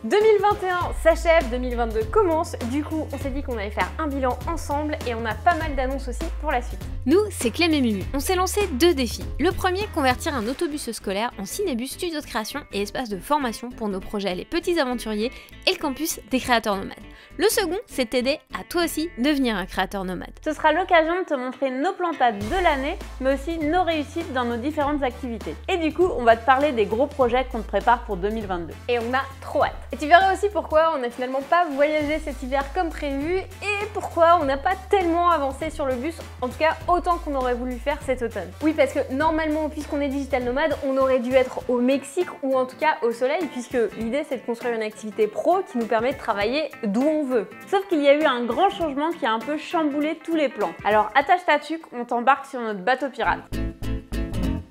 2021 s'achève, 2022 commence, du coup on s'est dit qu'on allait faire un bilan ensemble et on a pas mal d'annonces aussi pour la suite. Nous, c'est Clem et Mumu. On s'est lancé 2 défis. Le premier, convertir un autobus scolaire en cinébus studio de création et espace de formation pour nos projets Les Petits Aventuriers et le campus des créateurs nomades. Le second, c'est t'aider à toi aussi devenir un créateur nomade. Ce sera l'occasion de te montrer nos plantades de l'année, mais aussi nos réussites dans nos différentes activités. Et du coup, on va te parler des gros projets qu'on te prépare pour 2022. Et on a trop hâte. Et tu verras aussi pourquoi on n'a finalement pas voyagé cet hiver comme prévu et pourquoi on n'a pas tellement avancé sur le bus, en tout cas autant qu'on aurait voulu faire cet automne. Oui, parce que normalement, puisqu'on est digital nomade, on aurait dû être au Mexique ou en tout cas au soleil, puisque l'idée c'est de construire une activité pro qui nous permet de travailler d'où on veut. Sauf qu'il y a eu un grand changement qui a un peu chamboulé tous les plans. Alors attache ta tuque, on t'embarque sur notre bateau pirate.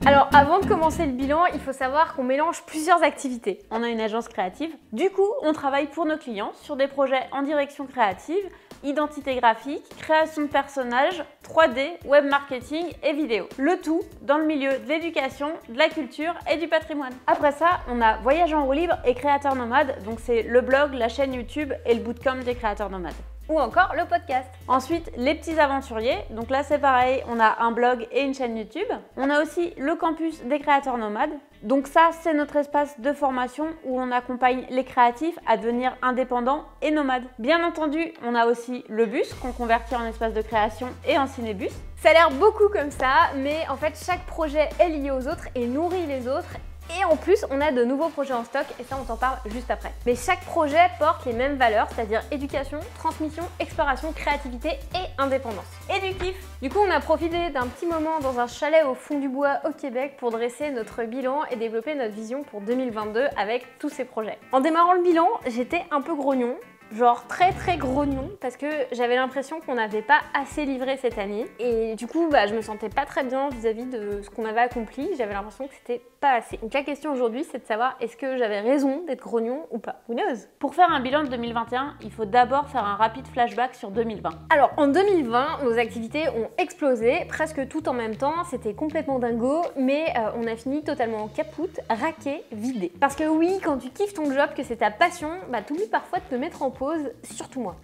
Alors avant de commencer le bilan, il faut savoir qu'on mélange plusieurs activités. On a une agence créative, du coup on travaille pour nos clients sur des projets en direction créative, identité graphique, création de personnages, 3D, web marketing et vidéo. Le tout dans le milieu de l'éducation, de la culture et du patrimoine. Après ça, on a Voyage en roue libre et Créateurs nomades, donc c'est le blog, la chaîne YouTube et le bootcamp des créateurs nomades. Ou encore le podcast. Ensuite, Les Petits Aventuriers. Donc là, c'est pareil, on a un blog et une chaîne YouTube. On a aussi le campus des créateurs nomades. Donc ça, c'est notre espace de formation où on accompagne les créatifs à devenir indépendants et nomades. Bien entendu, on a aussi le bus qu'on convertit en espace de création et en cinébus. Ça a l'air beaucoup comme ça, mais en fait, chaque projet est lié aux autres et nourrit les autres. Et en plus, on a de nouveaux projets en stock et ça, on t'en parle juste après. Mais chaque projet porte les mêmes valeurs, c'est-à-dire éducation, transmission, exploration, créativité et indépendance. Et du kiff. Du coup, on a profité d'un petit moment dans un chalet au fond du bois au Québec pour dresser notre bilan et développer notre vision pour 2022 avec tous ces projets. En démarrant le bilan, j'étais un peu grognon. Genre très grognon parce que j'avais l'impression qu'on n'avait pas assez livré cette année et du coup je me sentais pas très bien vis-à-vis de ce qu'on avait accompli, j'avais l'impression que c'était pas assez. Donc la question aujourd'hui c'est de savoir est-ce que j'avais raison d'être grognon ou pas. Who knows? Pour faire un bilan de 2021, il faut d'abord faire un rapide flashback sur 2020. Alors en 2020, nos activités ont explosé presque tout en même temps, c'était complètement dingo, mais on a fini totalement capoute, raqué, vidé. Parce que oui, quand tu kiffes ton job, que c'est ta passion, t'oublies parfois de te mettre en pause, surtout moi.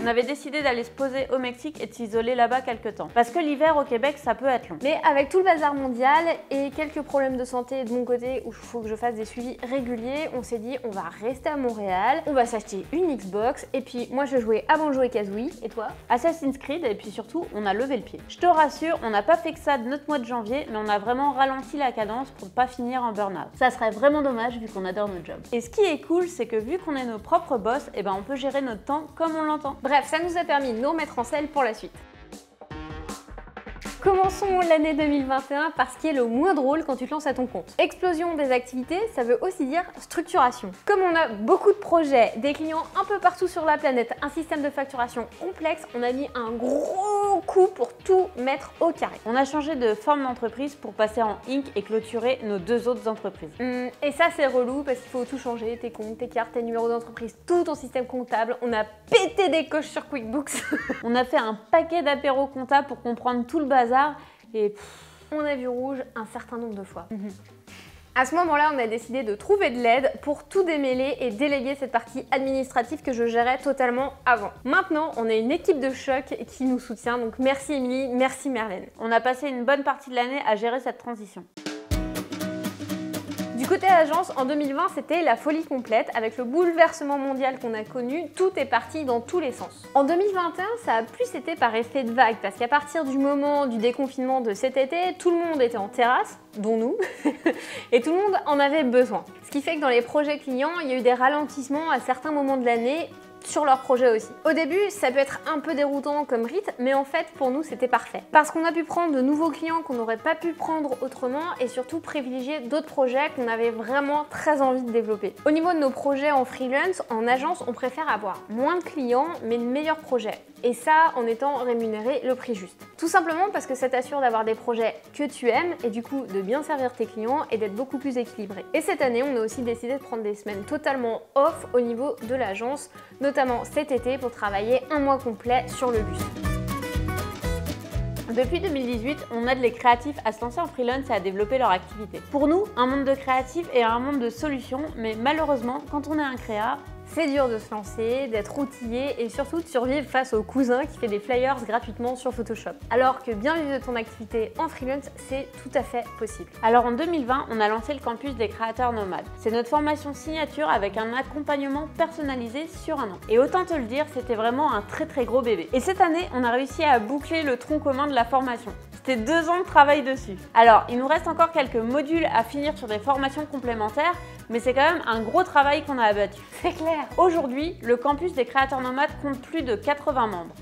On avait décidé d'aller se poser au Mexique et de s'isoler là-bas quelques temps. Parce que l'hiver au Québec, ça peut être long. Mais avec tout le bazar mondial et quelques problèmes de santé de mon côté où il faut que je fasse des suivis réguliers, on s'est dit on va rester à Montréal, on va s'acheter une Xbox et puis moi je jouais à Banjo et Kazooie et toi? Assassin's Creed et puis surtout on a levé le pied. Je te rassure, on n'a pas fait que ça de notre mois de janvier, mais on a vraiment ralenti la cadence pour ne pas finir en burn-out. Ça serait vraiment dommage vu qu'on adore notre job. Et ce qui est cool, c'est que vu qu'on est nos propres boss, on peut gérer notre temps comme on l'entend. Bref, ça nous a permis de nous remettre en selle pour la suite. Commençons l'année 2021 par ce qui est le moins drôle quand tu te lances à ton compte. Explosion des activités, ça veut aussi dire structuration. Comme on a beaucoup de projets, des clients un peu partout sur la planète, un système de facturation complexe, on a mis un gros coup pour tout mettre au carré. On a changé de forme d'entreprise pour passer en Inc et clôturer nos 2 autres entreprises. Et ça c'est relou parce qu'il faut tout changer, tes comptes, tes cartes, tes numéros d'entreprise, tout ton système comptable. On a pété des coches sur QuickBooks. On a fait un paquet d'apéros comptables pour comprendre tout le bazar. Et on a vu rouge un certain nombre de fois. À ce moment-là, on a décidé de trouver de l'aide pour tout démêler et déléguer cette partie administrative que je gérais totalement avant. Maintenant, on a une équipe de choc qui nous soutient, donc merci Émilie, merci Merlène. On a passé une bonne partie de l'année à gérer cette transition. Du côté agence, en 2020, c'était la folie complète. Avec le bouleversement mondial qu'on a connu, tout est parti dans tous les sens. En 2021, ça a plus été par effet de vague, parce qu'à partir du moment du déconfinement de cet été, tout le monde était en terrasse, dont nous, et tout le monde en avait besoin. Ce qui fait que dans les projets clients, il y a eu des ralentissements à certains moments de l'année, sur leur projet aussi. Au début, ça peut être un peu déroutant comme rythme, mais en fait, pour nous, c'était parfait. Parce qu'on a pu prendre de nouveaux clients qu'on n'aurait pas pu prendre autrement et surtout privilégier d'autres projets qu'on avait vraiment très envie de développer. Au niveau de nos projets en freelance, en agence, on préfère avoir moins de clients, mais de meilleurs projets. Et ça, en étant rémunéré le prix juste. Tout simplement parce que ça t'assure d'avoir des projets que tu aimes et du coup de bien servir tes clients et d'être beaucoup plus équilibré. Et cette année, on a aussi décidé de prendre des semaines totalement off au niveau de l'agence, notamment cet été pour travailler un mois complet sur le bus. Depuis 2018, on aide les créatifs à se lancer en freelance et à développer leur activité. Pour nous, un monde de créatifs est un monde de solutions, mais malheureusement, quand on est un créa, c'est dur de se lancer, d'être outillé et surtout de survivre face au cousin qui fait des flyers gratuitement sur Photoshop. Alors que bien vivre de ton activité en freelance, c'est tout à fait possible. Alors en 2020, on a lancé le campus des créateurs nomades. C'est notre formation signature avec un accompagnement personnalisé sur un an. Et autant te le dire, c'était vraiment un très gros bébé. Et cette année, on a réussi à boucler le tronc commun de la formation. C'était 2 ans de travail dessus. Alors, il nous reste encore quelques modules à finir sur des formations complémentaires, mais c'est quand même un gros travail qu'on a abattu. C'est clair. Aujourd'hui, le campus des créateurs nomades compte plus de 80 membres.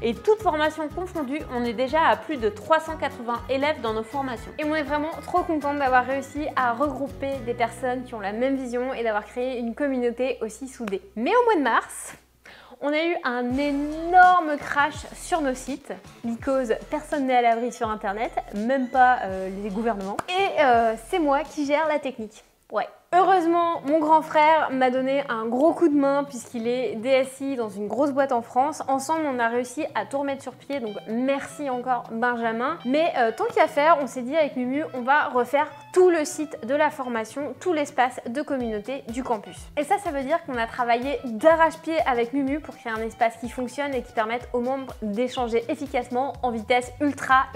Et toutes formations confondues, on est déjà à plus de 380 élèves dans nos formations. Et on est vraiment trop contente d'avoir réussi à regrouper des personnes qui ont la même vision et d'avoir créé une communauté aussi soudée. Mais au mois de mars, on a eu un énorme crash sur nos sites, because personne n'est à l'abri sur internet, même pas les gouvernements. Et c'est moi qui gère la technique. Ouais. Heureusement, mon grand frère m'a donné un gros coup de main puisqu'il est DSI dans une grosse boîte en France. Ensemble, on a réussi à tout remettre sur pied, donc merci encore Benjamin. Mais tant qu'à faire, on s'est dit avec Mumu, on va refaire tout le site de la formation, tout l'espace de communauté du campus. Et ça veut dire qu'on a travaillé d'arrache-pied avec Mumu pour créer un espace qui fonctionne et qui permette aux membres d'échanger efficacement en vitesse ultra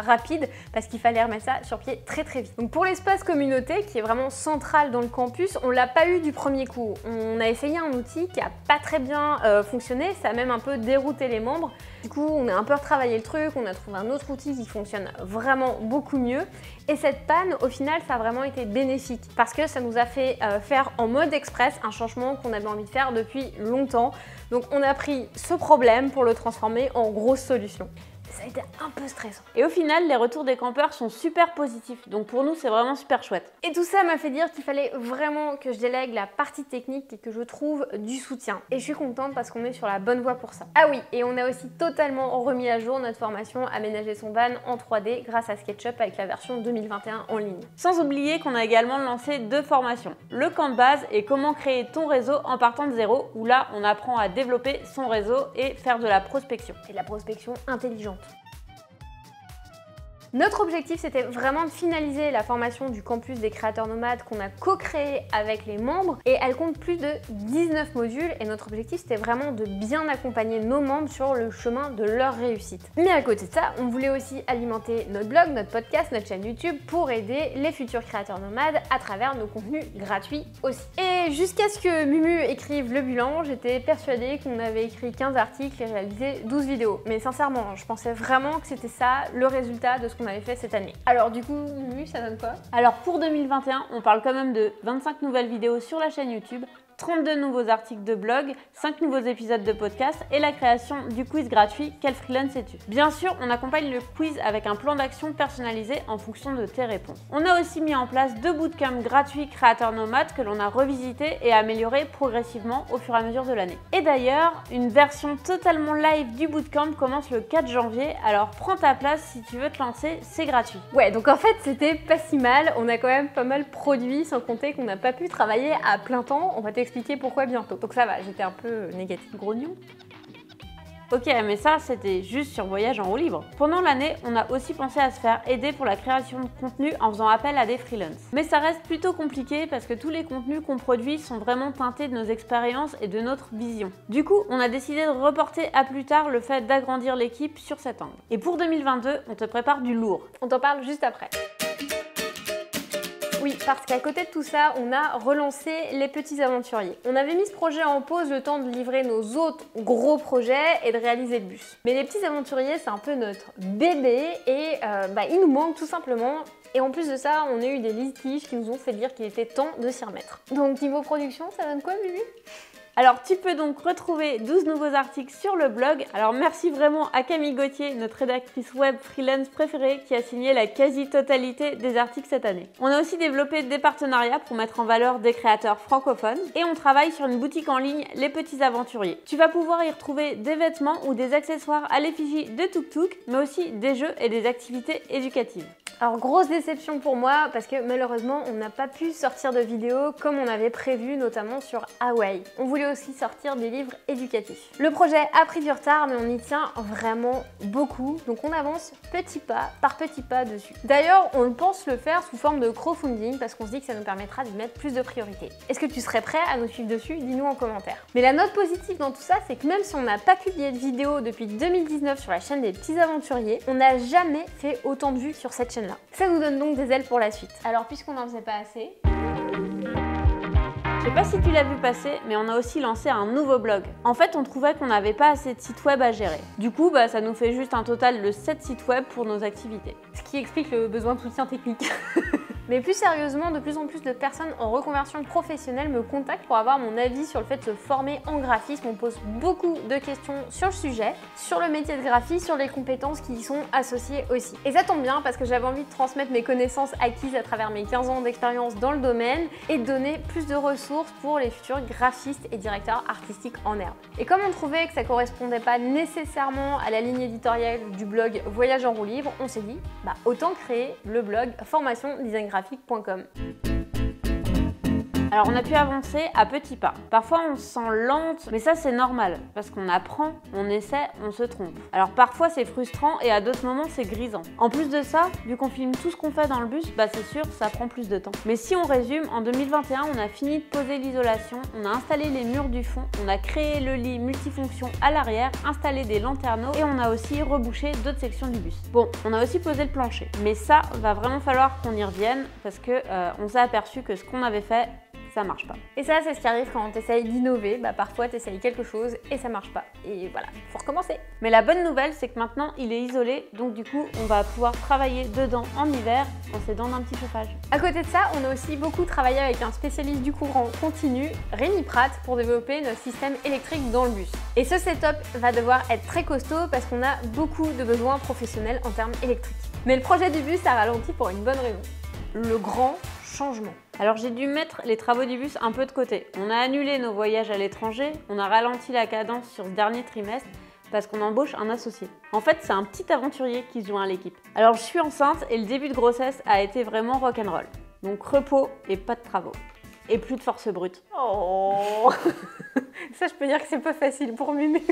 rapide parce qu'il fallait remettre ça sur pied très vite. Donc pour l'espace communauté qui est vraiment central dans le campus, on l'a pas eu du premier coup. On a essayé un outil qui a pas très bien fonctionné, ça a même un peu dérouté les membres. Du coup, on a un peu retravaillé le truc, on a trouvé un autre outil qui fonctionne vraiment beaucoup mieux. Et cette panne, au final, ça a vraiment été bénéfique parce que ça nous a fait faire en mode express un changement qu'on avait envie de faire depuis longtemps. Donc on a pris ce problème pour le transformer en grosse solution. Ça a été un peu stressant. Et au final, les retours des campeurs sont super positifs. Donc pour nous, c'est vraiment super chouette. Et tout ça m'a fait dire qu'il fallait vraiment que je délègue la partie technique et que je trouve du soutien. Et je suis contente parce qu'on est sur la bonne voie pour ça. Ah oui, et on a aussi totalement remis à jour notre formation Aménager son van en 3D grâce à SketchUp avec la version 2021 en ligne. Sans oublier qu'on a également lancé 2 formations. Le camp de base et comment créer ton réseau en partant de zéro, où là, on apprend à développer son réseau et faire de la prospection. Et de la prospection intelligente. Notre objectif, c'était vraiment de finaliser la formation du campus des créateurs nomades qu'on a co-créé avec les membres et elle compte plus de 19 modules et notre objectif, c'était vraiment de bien accompagner nos membres sur le chemin de leur réussite. Mais à côté de ça, on voulait aussi alimenter notre blog, notre podcast, notre chaîne YouTube pour aider les futurs créateurs nomades à travers nos contenus gratuits aussi. Et jusqu'à ce que Mumu écrive le bilan, j'étais persuadée qu'on avait écrit 15 articles et réalisé 12 vidéos. Mais sincèrement, je pensais vraiment que c'était ça le résultat de ce qu'on avait fait cette année. Alors du coup, Mumu, ça donne quoi? Alors pour 2021, on parle quand même de 25 nouvelles vidéos sur la chaîne YouTube, 32 nouveaux articles de blog, 5 nouveaux épisodes de podcast et la création du quiz gratuit Quel freelance es-tu? Bien sûr, on accompagne le quiz avec un plan d'action personnalisé en fonction de tes réponses. On a aussi mis en place 2 bootcamps gratuits créateurs nomades que l'on a revisité et amélioré progressivement au fur et à mesure de l'année. Et d'ailleurs, une version totalement live du bootcamp commence le 4 janvier, alors prends ta place si tu veux te lancer, c'est gratuit. Ouais, donc en fait, c'était pas si mal, on a quand même pas mal produit, sans compter qu'on n'a pas pu travailler à plein temps, on va t'expliquer pourquoi bientôt. Donc ça va, j'étais un peu négative. Grognon. Ok, mais ça, c'était juste sur Voyage en roue libre. Pendant l'année, on a aussi pensé à se faire aider pour la création de contenu en faisant appel à des freelances. Mais ça reste plutôt compliqué parce que tous les contenus qu'on produit sont vraiment teintés de nos expériences et de notre vision. Du coup, on a décidé de reporter à plus tard le fait d'agrandir l'équipe sur cet angle. Et pour 2022, on te prépare du lourd. On t'en parle juste après. Oui, parce qu'à côté de tout ça, on a relancé les petits aventuriers. On avait mis ce projet en pause le temps de livrer nos autres gros projets et de réaliser le bus. Mais les petits aventuriers, c'est un peu notre bébé et il nous manque tout simplement. Et en plus de ça, on a eu des litiges qui nous ont fait dire qu'il était temps de s'y remettre. Donc niveau production, ça donne quoi, Mumu ? Alors tu peux donc retrouver 12 nouveaux articles sur le blog. Alors merci vraiment à Camille Gauthier, notre rédactrice web freelance préférée, qui a signé la quasi-totalité des articles cette année. On a aussi développé des partenariats pour mettre en valeur des créateurs francophones et on travaille sur une boutique en ligne, Les Petits Aventuriers. Tu vas pouvoir y retrouver des vêtements ou des accessoires à l'effigie de Tuk Tuk, mais aussi des jeux et des activités éducatives. Alors grosse déception pour moi parce que malheureusement on n'a pas pu sortir de vidéos comme on avait prévu, notamment sur Hawaï. On voulait aussi sortir des livres éducatifs. Le projet a pris du retard mais on y tient vraiment beaucoup, donc on avance petit pas par petit pas dessus. D'ailleurs on pense le faire sous forme de crowdfunding parce qu'on se dit que ça nous permettra d'y mettre plus de priorité. Est-ce que tu serais prêt à nous suivre dessus? Dis-nous en commentaire. Mais la note positive dans tout ça, c'est que même si on n'a pas publié de vidéo depuis 2019 sur la chaîne des petits aventuriers, on n'a jamais fait autant de vues sur cette chaîne-là. Ça nous donne donc des ailes pour la suite. Alors puisqu'on n'en faisait pas assez... Je sais pas si tu l'as vu passer, mais on a aussi lancé un nouveau blog. En fait, on trouvait qu'on n'avait pas assez de sites web à gérer. Du coup, ça nous fait juste un total de 7 sites web pour nos activités. Ce qui explique le besoin de soutien technique. Mais plus sérieusement, de plus en plus de personnes en reconversion professionnelle me contactent pour avoir mon avis sur le fait de se former en graphisme. On pose beaucoup de questions sur le sujet, sur le métier de graphiste, sur les compétences qui y sont associées aussi. Et ça tombe bien parce que j'avais envie de transmettre mes connaissances acquises à travers mes 15 ans d'expérience dans le domaine et de donner plus de ressources pour les futurs graphistes et directeurs artistiques en herbe. Et comme on trouvait que ça correspondait pas nécessairement à la ligne éditoriale du blog Voyage en roue libre, on s'est dit autant créer le blog formationdesigngraphique.com. Alors on a pu avancer à petits pas. Parfois on se sent lente, mais ça c'est normal, parce qu'on apprend, on essaie, on se trompe. Alors parfois c'est frustrant et à d'autres moments c'est grisant. En plus de ça, vu qu'on filme tout ce qu'on fait dans le bus, c'est sûr, ça prend plus de temps. Mais si on résume, en 2021 on a fini de poser l'isolation, on a installé les murs du fond, on a créé le lit multifonction à l'arrière, installé des lanterneaux et on a aussi rebouché d'autres sections du bus. Bon, on a aussi posé le plancher, mais ça va vraiment falloir qu'on y revienne parce que on s'est aperçu que ce qu'on avait fait, ça marche pas. Et ça, c'est ce qui arrive quand tu essayes d'innover. Parfois, tu essayes quelque chose et ça marche pas. Et voilà, faut recommencer. Mais la bonne nouvelle, c'est que maintenant, il est isolé. Donc du coup, on va pouvoir travailler dedans en hiver en s'aidant d'un petit chauffage. À côté de ça, on a aussi beaucoup travaillé avec un spécialiste du courant continu, Rémi Pratt, pour développer notre système électrique dans le bus. Et ce setup va devoir être très costaud parce qu'on a beaucoup de besoins professionnels en termes électriques. Mais le projet du bus a ralenti pour une bonne raison. Le grand changement. Alors j'ai dû mettre les travaux du bus un peu de côté. On a annulé nos voyages à l'étranger, on a ralenti la cadence sur ce dernier trimestre parce qu'on embauche un associé. En fait, c'est un petit aventurier qui se joint à l'équipe. Alors je suis enceinte et le début de grossesse a été vraiment rock'n'roll. Donc repos et pas de travaux. Et plus de force brute. Oh. Ça, je peux dire que c'est pas facile pour Mémé.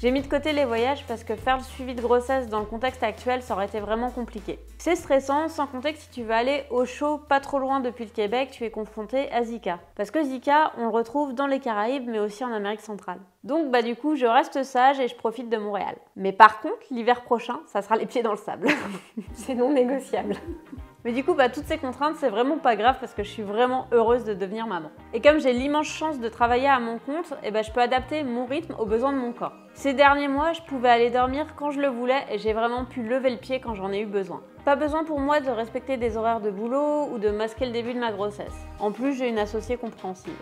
J'ai mis de côté les voyages parce que faire le suivi de grossesse dans le contexte actuel, ça aurait été vraiment compliqué. C'est stressant, sans compter que si tu veux aller au chaud, pas trop loin depuis le Québec, tu es confronté à Zika. Parce que Zika, on le retrouve dans les Caraïbes, mais aussi en Amérique centrale. Donc du coup, je reste sage et je profite de Montréal. Mais par contre, l'hiver prochain, ça sera les pieds dans le sable. C'est non négociable. Mais du coup, toutes ces contraintes, c'est vraiment pas grave parce que je suis vraiment heureuse de devenir maman. Et comme j'ai l'immense chance de travailler à mon compte, je peux adapter mon rythme aux besoins de mon corps. Ces derniers mois, je pouvais aller dormir quand je le voulais et j'ai vraiment pu lever le pied quand j'en ai eu besoin. Pas besoin pour moi de respecter des horaires de boulot ou de masquer le début de ma grossesse. En plus, j'ai une associée compréhensive.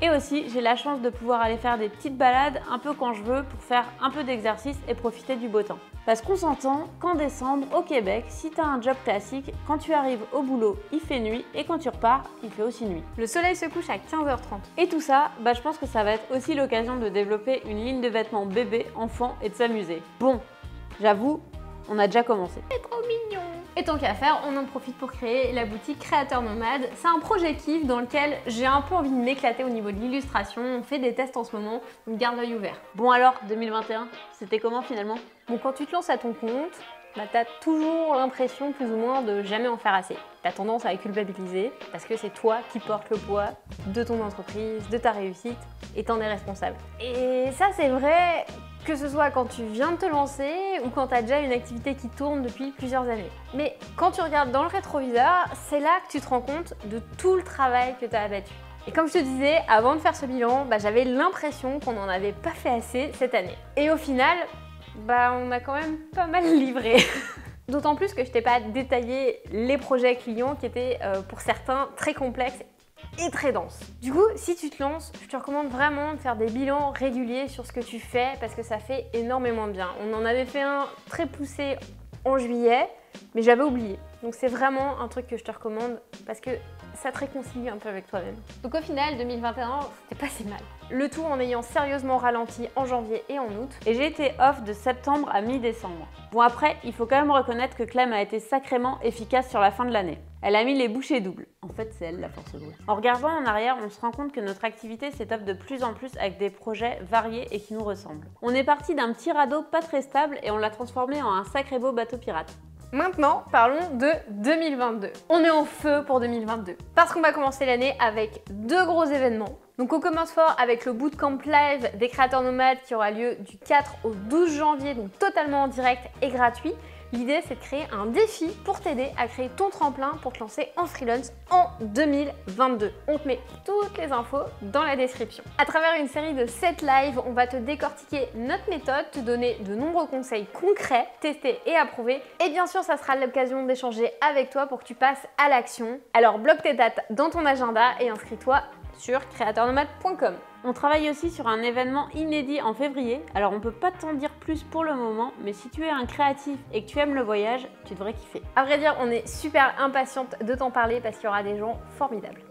Et aussi, j'ai la chance de pouvoir aller faire des petites balades un peu quand je veux pour faire un peu d'exercice et profiter du beau temps. Parce qu'on s'entend qu'en décembre, au Québec, si t'as un job classique, quand tu arrives au boulot, il fait nuit et quand tu repars, il fait aussi nuit. Le soleil se couche à 15h30. Et tout ça, je pense que ça va être aussi l'occasion de développer une ligne de vêtements bébé, enfant et de s'amuser. Bon, j'avoue, on a déjà commencé. C'est trop mignon. Et tant qu'à faire, on en profite pour créer la boutique Créateur Nomade. C'est un projet kiff dans lequel j'ai un peu envie de m'éclater au niveau de l'illustration. On fait des tests en ce moment, donc garde l'œil ouvert. Bon alors, 2021, c'était comment finalement? Bon, quand tu te lances à ton compte, t'as toujours l'impression plus ou moins de jamais en faire assez. T'as tendance à culpabiliser parce que c'est toi qui portes le poids de ton entreprise, de ta réussite et t'en es responsable. Et ça, c'est vrai que ce soit quand tu viens de te lancer ou quand tu as déjà une activité qui tourne depuis plusieurs années. Mais quand tu regardes dans le rétroviseur, c'est là que tu te rends compte de tout le travail que tu as abattu. Et comme je te disais, avant de faire ce bilan, j'avais l'impression qu'on n'en avait pas fait assez cette année. Et au final, on a quand même pas mal livré. D'autant plus que je t'ai pas détaillé les projets clients qui étaient pour certains très complexes et très dense. Du coup, si tu te lances, je te recommande vraiment de faire des bilans réguliers sur ce que tu fais parce que ça fait énormément de bien. On en avait fait un très poussé en juillet, mais j'avais oublié. Donc c'est vraiment un truc que je te recommande parce que ça te réconcilie un peu avec toi-même. Donc au final, 2021, c'était pas si mal. Le tout en ayant sérieusement ralenti en janvier et en août. Et j'ai été off de septembre à mi-décembre. Bon après, il faut quand même reconnaître que Clem a été sacrément efficace sur la fin de l'année. Elle a mis les bouchées doubles. En fait, c'est elle la force brute. En regardant en arrière, on se rend compte que notre activité s'étoffe de plus en plus avec des projets variés et qui nous ressemblent. On est parti d'un petit radeau pas très stable et on l'a transformé en un sacré beau bateau pirate. Maintenant, parlons de 2022. On est en feu pour 2022 parce qu'on va commencer l'année avec 2 gros événements. Donc on commence fort avec le Bootcamp Live des créateurs nomades qui aura lieu du 4 au 12 janvier, donc totalement en direct et gratuit. L'idée, c'est de créer un défi pour t'aider à créer ton tremplin pour te lancer en freelance en 2022. On te met toutes les infos dans la description. À travers une série de 7 lives, on va te décortiquer notre méthode, te donner de nombreux conseils concrets, testés et approuvés. Et bien sûr, ça sera l'occasion d'échanger avec toi pour que tu passes à l'action. Alors bloque tes dates dans ton agenda et inscris-toi sur createurnomade.com. On travaille aussi sur un événement inédit en février, alors on peut pas t'en dire plus pour le moment, mais si tu es un créatif et que tu aimes le voyage, tu devrais kiffer. À vrai dire, on est super impatiente de t'en parler parce qu'il y aura des gens formidables.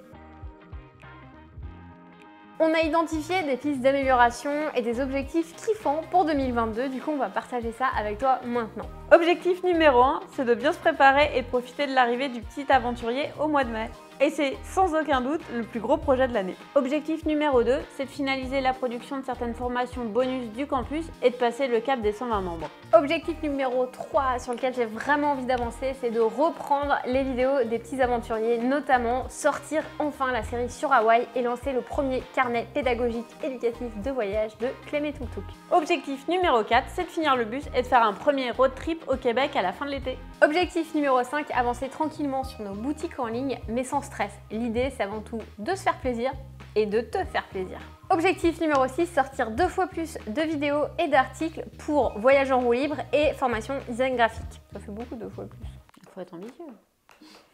On a identifié des pistes d'amélioration et des objectifs kiffants pour 2022, du coup on va partager ça avec toi maintenant. Objectif numéro 1, c'est de bien se préparer et de profiter de l'arrivée du petit aventurier au mois de mai. Et c'est sans aucun doute le plus gros projet de l'année. Objectif numéro 2, c'est de finaliser la production de certaines formations bonus du campus et de passer le cap des 120 membres. Objectif numéro 3 sur lequel j'ai vraiment envie d'avancer, c'est de reprendre les vidéos des petits aventuriers, notamment sortir enfin la série sur Hawaï et lancer le premier carnet pédagogique éducatif de voyage de Clem et Tuk Tuk. Objectif numéro 4, c'est de finir le bus et de faire un premier road trip au Québec à la fin de l'été. Objectif numéro 5, avancer tranquillement sur nos boutiques en ligne, mais sans stress. L'idée, c'est avant tout de se faire plaisir et de te faire plaisir. Objectif numéro 6, sortir 2 fois plus de vidéos et d'articles pour voyage en roue libre et formation design graphique. Ça fait beaucoup 2 fois plus. Il faut être ambitieux.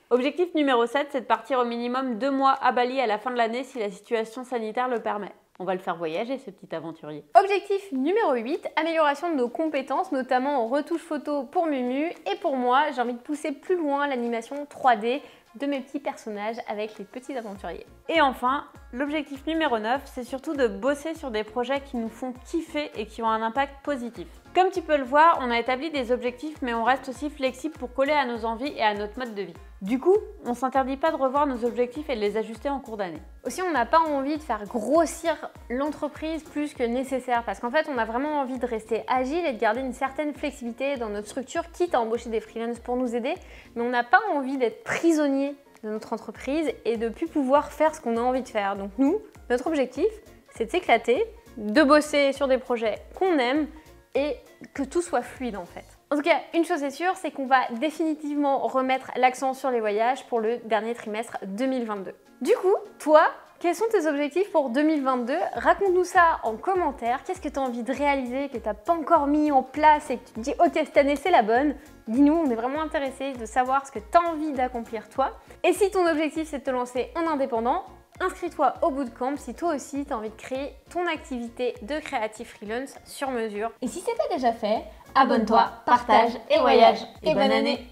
Objectif numéro 7, c'est de partir au minimum 2 mois à Bali à la fin de l'année si la situation sanitaire le permet. On va le faire voyager, ce petit aventurier. Objectif numéro 8, amélioration de nos compétences, notamment en retouche photo pour Mumu. Et pour moi, j'ai envie de pousser plus loin l'animation 3D de mes petits personnages avec les petits aventuriers. Et enfin, l'objectif numéro 9, c'est surtout de bosser sur des projets qui nous font kiffer et qui ont un impact positif. Comme tu peux le voir, on a établi des objectifs, mais on reste aussi flexible pour coller à nos envies et à notre mode de vie. Du coup, on ne s'interdit pas de revoir nos objectifs et de les ajuster en cours d'année. Aussi, on n'a pas envie de faire grossir l'entreprise plus que nécessaire parce qu'en fait, on a vraiment envie de rester agile et de garder une certaine flexibilité dans notre structure, quitte à embaucher des freelances pour nous aider, mais on n'a pas envie d'être prisonnier de notre entreprise et de plus pouvoir faire ce qu'on a envie de faire. Donc nous, notre objectif, c'est de s'éclater, de bosser sur des projets qu'on aime et que tout soit fluide en fait. En tout cas, une chose est sûre, c'est qu'on va définitivement remettre l'accent sur les voyages pour le dernier trimestre 2022. Du coup, toi, quels sont tes objectifs pour 2022? Raconte-nous ça en commentaire. Qu'est-ce que tu as envie de réaliser, que tu n'as pas encore mis en place et que tu te dis « Ok, cette année, c'est la bonne ». Dis-nous, on est vraiment intéressés de savoir ce que tu as envie d'accomplir toi. Et si ton objectif, c'est de te lancer en indépendant, inscris-toi au bootcamp si toi aussi tu as envie de créer ton activité de creative freelance sur mesure. Et si c'est pas déjà fait, abonne-toi, partage et voyage. Et bonne année!